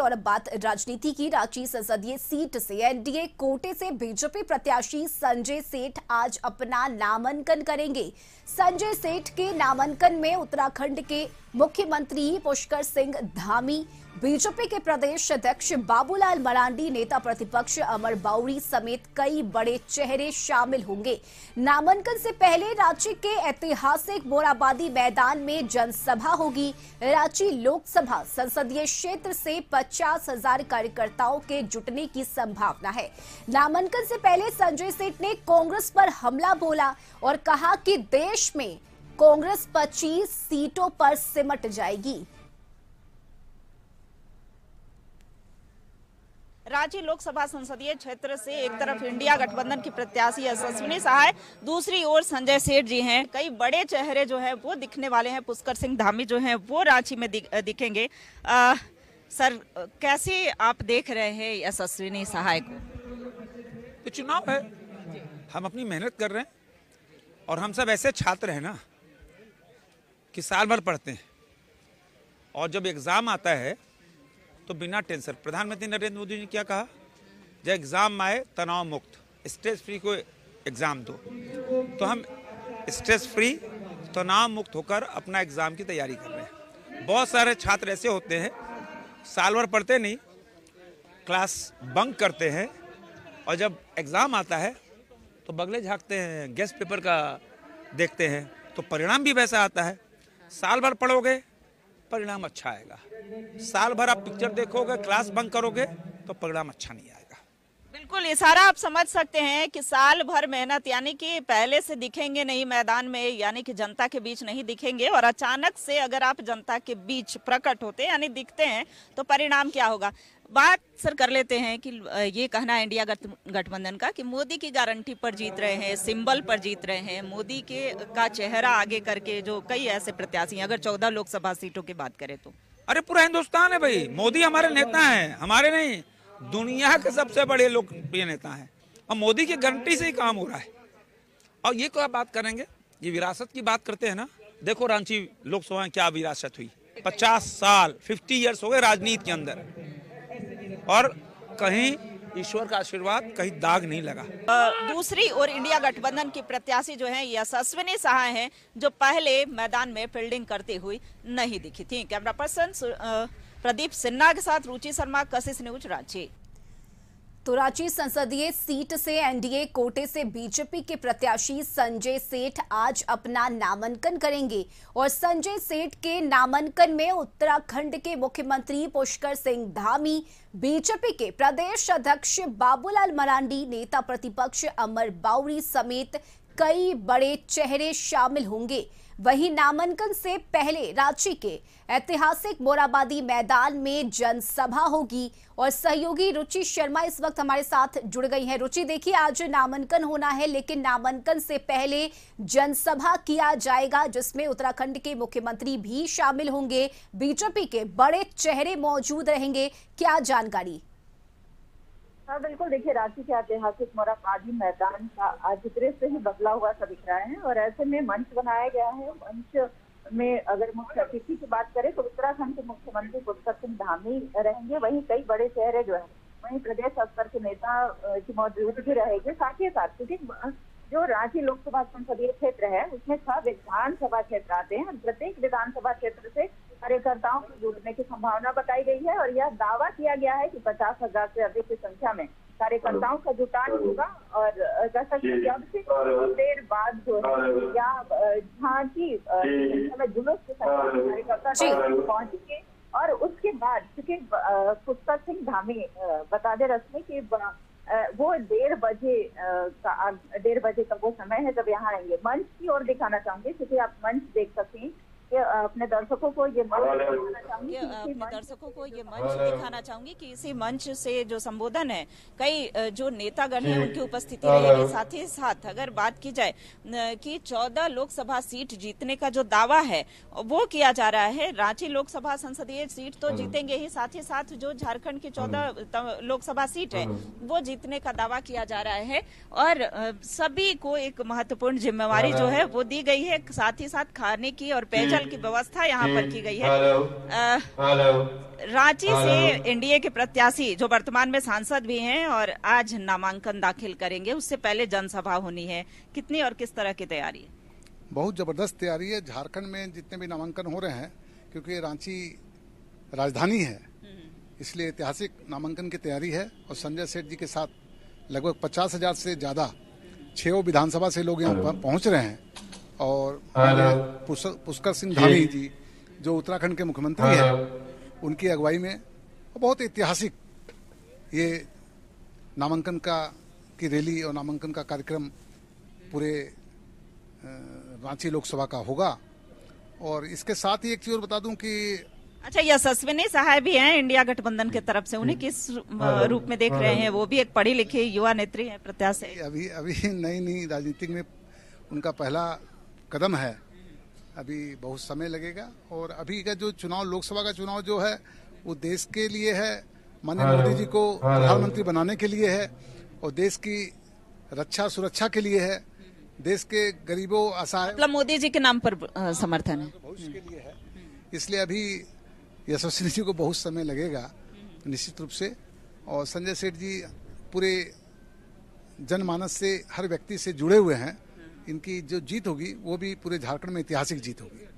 और अब बात राजनीति की। रांची संसदीय सीट से एनडीए कोटे से बीजेपी प्रत्याशी संजय सेठ आज अपना नामांकन करेंगे। संजय सेठ के नामांकन में उत्तराखंड के मुख्यमंत्री पुष्कर सिंह धामी, बीजेपी के प्रदेश अध्यक्ष बाबूलाल मरांडी, नेता प्रतिपक्ष अमर बाउरी समेत कई बड़े चेहरे शामिल होंगे। नामांकन से पहले रांची के ऐतिहासिक मोराबादी मैदान में जनसभा होगी। रांची लोकसभा संसदीय क्षेत्र से 50,000 कार्यकर्ताओं के जुटने की संभावना है। नामांकन से पहले संजय सेठ ने कांग्रेस पर हमला बोला और कहा कि देश में कांग्रेस 25 सीटों पर सिमट जाएगी। रांची लोकसभा संसदीय क्षेत्र से एक तरफ इंडिया गठबंधन की प्रत्याशी यशस्विनी सहाय, दूसरी ओर संजय सेठ जी हैं। कई बड़े चेहरे जो है वो दिखने वाले हैं। पुष्कर सिंह धामी जो हैं वो रांची में दिखेंगे। सर, कैसे आप देख रहे हैं यशस्विनी सहाय को? तो चुनाव है, हम अपनी मेहनत कर रहे हैं और हम सब ऐसे छात्र हैं ना कि साल भर पढ़ते हैं और जब एग्जाम आता है तो बिना टेंशन, प्रधानमंत्री नरेंद्र मोदी ने क्या कहा, जब एग्जाम आए तनाव मुक्त, स्ट्रेस फ्री को एग्जाम दो। तो हम स्ट्रेस फ्री, तनाव मुक्त होकर अपना एग्जाम की तैयारी कर रहे हैं। बहुत सारे छात्र ऐसे होते हैं साल भर पढ़ते नहीं, क्लास बंक करते हैं और जब एग्जाम आता है तो बगले झाँकते हैं, गेस्ट पेपर का देखते हैं, तो परिणाम भी वैसा आता है। साल भर पढ़ोगे परिणाम अच्छा आएगा, साल भर आप पिक्चर देखोगे, क्लास बंक करोगे तो परिणाम अच्छा नहीं आएगा। बिल्कुल, ये सारा आप समझ सकते हैं कि साल भर मेहनत, यानी कि पहले से दिखेंगे नहीं मैदान में, यानी कि जनता के बीच नहीं दिखेंगे, और अचानक से अगर आप जनता के बीच प्रकट होते यानी दिखते हैं तो परिणाम क्या होगा। बात सर कर लेते हैं कि ये कहना है इंडिया गठबंधन का कि मोदी की गारंटी पर जीत रहे हैं, सिंबल पर जीत रहे हैं, मोदी का चेहरा आगे करके जो कई ऐसे प्रत्याशी हैं। अगर 14 लोकसभा सीटों की बात करें तो अरे पूरा हिंदुस्तान है भाई, मोदी हमारे नेता हैं, हमारे नहीं, दुनिया के सबसे बड़े लोकप्रिय नेता हैं और मोदी की गारंटी से ही काम हो रहा है। और ये क्या बात करेंगे, ये विरासत की बात करते हैं ना। देखो रांची लोकसभा में क्या विरासत हुई, 50 साल 50 ईयर्स हो गए राजनीति के अंदर और कहीं ईश्वर का आशीर्वाद, कहीं दाग नहीं लगा। दूसरी ओर इंडिया गठबंधन की प्रत्याशी जो है यशस्विनी सहाय हैं, जो पहले मैदान में फील्डिंग करती हुई नहीं दिखी थी। कैमरा पर्सन प्रदीप सिन्हा के साथ रुचि शर्मा, कशिश न्यूज, रांची। तो रांची संसदीय सीट से एनडीए कोटे से बीजेपी के प्रत्याशी संजय सेठ आज अपना नामांकन करेंगे और संजय सेठ के नामांकन में उत्तराखंड के मुख्यमंत्री पुष्कर सिंह धामी, बीजेपी के प्रदेश अध्यक्ष बाबूलाल मरांडी, नेता प्रतिपक्ष अमर बाउरी समेत कई बड़े चेहरे शामिल होंगे। वहीं नामांकन से पहले रांची के ऐतिहासिक मोराबादी मैदान में जनसभा होगी और सहयोगी रुचि शर्मा इस वक्त हमारे साथ जुड़ गई हैं। रुचि, देखिए आज नामांकन होना है लेकिन नामांकन से पहले जनसभा किया जाएगा जिसमें उत्तराखंड के मुख्यमंत्री भी शामिल होंगे, बीजेपी के बड़े चेहरे मौजूद रहेंगे, क्या जानकारी? हाँ बिल्कुल, देखिए रांची के ऐतिहासिक मोराबादी मैदान का आज दृश्य ही बदला हुआ सा दिख रहा है और ऐसे में मंच बनाया गया है। मंच में अगर मुख्य अतिथि की बात करें तो उत्तराखंड के मुख्यमंत्री पुष्कर सिंह धामी रहेंगे। वहीं कई बड़े चेहरे जो है, वहीं प्रदेश स्तर के नेता की मौजूदगी रहेगी। साथ ही साथ क्योंकि जो रांची लोकसभा संसदीय क्षेत्र है उसमें 6 विधानसभा क्षेत्र आते हैं और प्रत्येक विधानसभा क्षेत्र से कार्यकर्ताओं को जुड़ने की संभावना बताई गई है और यह दावा किया गया है कि 50,000 से अधिक की संख्या में कार्यकर्ताओं का जुटान होगा। और कह सकते हैं कि अब से कुछ देर बाद जो है या झांकी में जुलूस के साथ कार्यकर्ता पहुंचेंगे और उसके बाद चूंकि पुष्कर सिंह धामी बता दे रस्मी की वो 1:30 बजे का वो समय है जब यहाँ आएंगे। मंच की ओर दिखाना चाहूंगी क्योंकि आप मंच देख सकते हैं कि अपने दर्शकों को ये मंच दिखाना चाहूंगी कि इसी मंच से जो संबोधन है, कई जो नेतागण हैं उनकी उपस्थिति रहेगी। साथ ही साथ अगर बात की जाए कि 14 लोकसभा सीट जीतने का जो दावा है वो किया जा रहा है, रांची लोकसभा संसदीय सीट तो जीतेंगे ही, साथ ही साथ जो झारखंड की 14 लोकसभा सीट है वो जीतने का दावा किया जा रहा है और सभी को एक महत्वपूर्ण जिम्मेवारी जो है वो दी गई है। साथ ही साथ खाने की और पेयजल पेयजल की व्यवस्था यहाँ पर की गई है। रांची से एनडीए के प्रत्याशी जो वर्तमान में सांसद भी हैं और आज नामांकन दाखिल करेंगे, उससे पहले जनसभा होनी है, कितनी और किस तरह की तैयारी है? बहुत जबरदस्त तैयारी है। झारखंड में जितने भी नामांकन हो रहे हैं, क्योंकि रांची राजधानी है, इसलिए ऐतिहासिक नामांकन की तैयारी है। और संजय सेठ जी के साथ लगभग 50,000 से ज्यादा 6 विधानसभा से लोग यहाँ पहुंच रहे हैं। और पुष्कर सिंह धामी जी जो उत्तराखंड के मुख्यमंत्री हैं, उनकी अगुवाई में बहुत ऐतिहासिक ये नामांकन की रैली और नामांकन का कार्यक्रम पूरे रांची लोकसभा का होगा। और इसके साथ ही एक चीज और बता दूं कि अच्छा, यशस्विनी सहाय भी हैं इंडिया गठबंधन के तरफ से, उन्हें किस रूप में देख रहे हैं? वो भी एक पढ़ी लिखी युवा नेत्री है, प्रत्याशी। अभी नई राजनीति में उनका पहला कदम है, अभी बहुत समय लगेगा। और अभी का जो चुनाव, लोकसभा का चुनाव जो है, वो देश के लिए है, माननीय मोदी जी को प्रधानमंत्री बनाने के लिए है, और देश की रक्षा सुरक्षा के लिए है, देश के गरीबों असहाय, मतलब मोदी जी के नाम पर समर्थन है, भविष्य के लिए है। इसलिए अभी यशस्वी जी को बहुत समय लगेगा निश्चित रूप से। और संजय सेठ जी पूरे जनमानस से, हर व्यक्ति से जुड़े हुए हैं। इनकी जो जीत होगी वो भी पूरे झारखंड में ऐतिहासिक जीत होगी।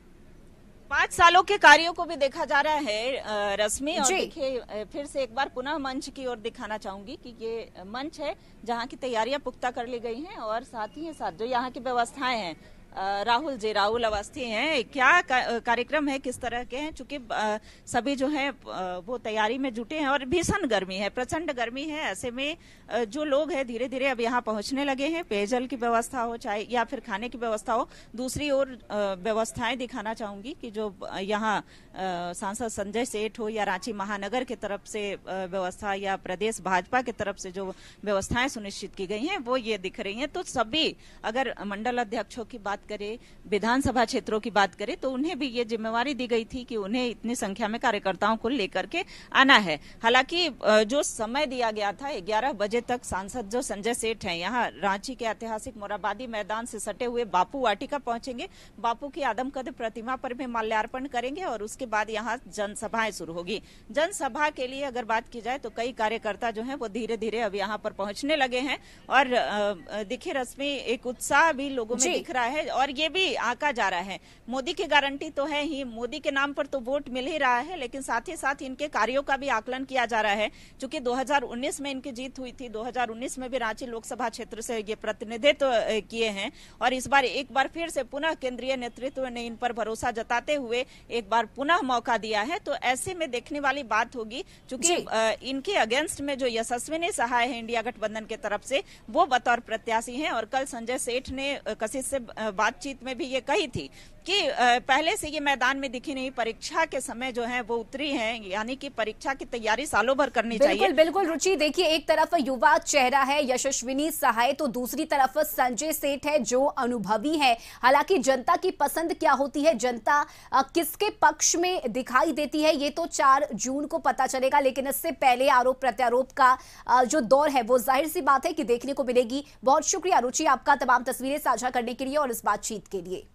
5 सालों के कार्यों को भी देखा जा रहा है रश्मि। और देखिए, फिर से एक बार पुनः मंच की ओर दिखाना चाहूंगी कि ये मंच है जहां की तैयारियां पुख्ता कर ली गई हैं, और साथ ही साथ जो यहाँ की व्यवस्थाएं हैं, राहुल अवस्थी हैं, क्या कार्यक्रम है, किस तरह के हैं? चूंकि सभी जो है वो तैयारी में जुटे हैं और भीषण गर्मी है, प्रचंड गर्मी है। ऐसे में जो लोग हैं धीरे धीरे अब यहाँ पहुंचने लगे हैं। पेयजल की व्यवस्था हो चाहे या फिर खाने की व्यवस्था हो। दूसरी ओर व्यवस्थाएं दिखाना चाहूंगी कि जो यहाँ सांसद संजय सेठ हो या रांची महानगर की तरफ से व्यवस्था या प्रदेश भाजपा की तरफ से जो व्यवस्थाएं सुनिश्चित की गई हैं वो ये दिख रही हैं। तो सभी, अगर मंडल अध्यक्षों की बात करें, विधानसभा क्षेत्रों की बात करें, तो उन्हें भी ये जिम्मेवारी दी गई थी कि उन्हें इतनी संख्या में कार्यकर्ताओं को लेकर के आना है। हालांकि जो समय दिया गया था 11 बजे तक, सांसद जो संजय सेठ हैं यहाँ रांची के ऐतिहासिक मोरहाबादी मैदान से सटे हुए बापू वाटिका पहुंचेंगे, बापू की आदमकद प्रतिमा पर भी माल्यार्पण करेंगे और उसके बाद यहाँ जनसभाएं शुरू होगी। जनसभा के लिए अगर बात की जाए तो कई कार्यकर्ता जो है वो धीरे धीरे अब यहाँ पर पहुंचने लगे हैं। और देखिए रश्मि, एक उत्साह भी लोगों में दिख रहा है और ये भी आंका जा रहा है। मोदी की गारंटी तो है ही, मोदी के नाम पर तो वोट मिल ही रहा है, लेकिन साथ ही साथ इनके कार्यों का भी आकलन किया जा रहा है। चूंकि 2019 में इनकी जीत हुई थी, 2019 में भी रांची लोकसभा क्षेत्र से ये प्रतिनिधित्व किए हैं, और इस बार एक बार फिर से पुनः केंद्रीय नेतृत्व ने इन पर भरोसा जताते हुए एक बार पुनः मौका दिया है। तो ऐसे में देखने वाली बात होगी, चूंकि इनके अगेंस्ट में जो यशस्विनी सहाय है इंडिया गठबंधन के तरफ से, वो बतौर प्रत्याशी हैं। और कल संजय सेठ ने कशिश से बातचीत में भी ये कही थी कि पहले से ये मैदान में दिखी नहीं, परीक्षा के समय जो है वो उतरी हैं, यानी कि परीक्षा की तैयारी सालों भर करनी चाहिए। बिल्कुल रुचि, देखिए एक तरफ युवा चेहरा है यशस्विनी सहाय, तो दूसरी तरफ संजय सेठ है जो अनुभवी है। हालांकि जनता की पसंद क्या होती है, जनता किसके पक्ष में दिखाई देती है, ये तो 4 जून को पता चलेगा। लेकिन इससे पहले आरोप प्रत्यारोप का जो दौर है वो जाहिर सी बात है कि देखने को मिलेगी। बहुत शुक्रिया रुचि आपका तमाम तस्वीरें साझा करने के लिए और इस बातचीत के लिए।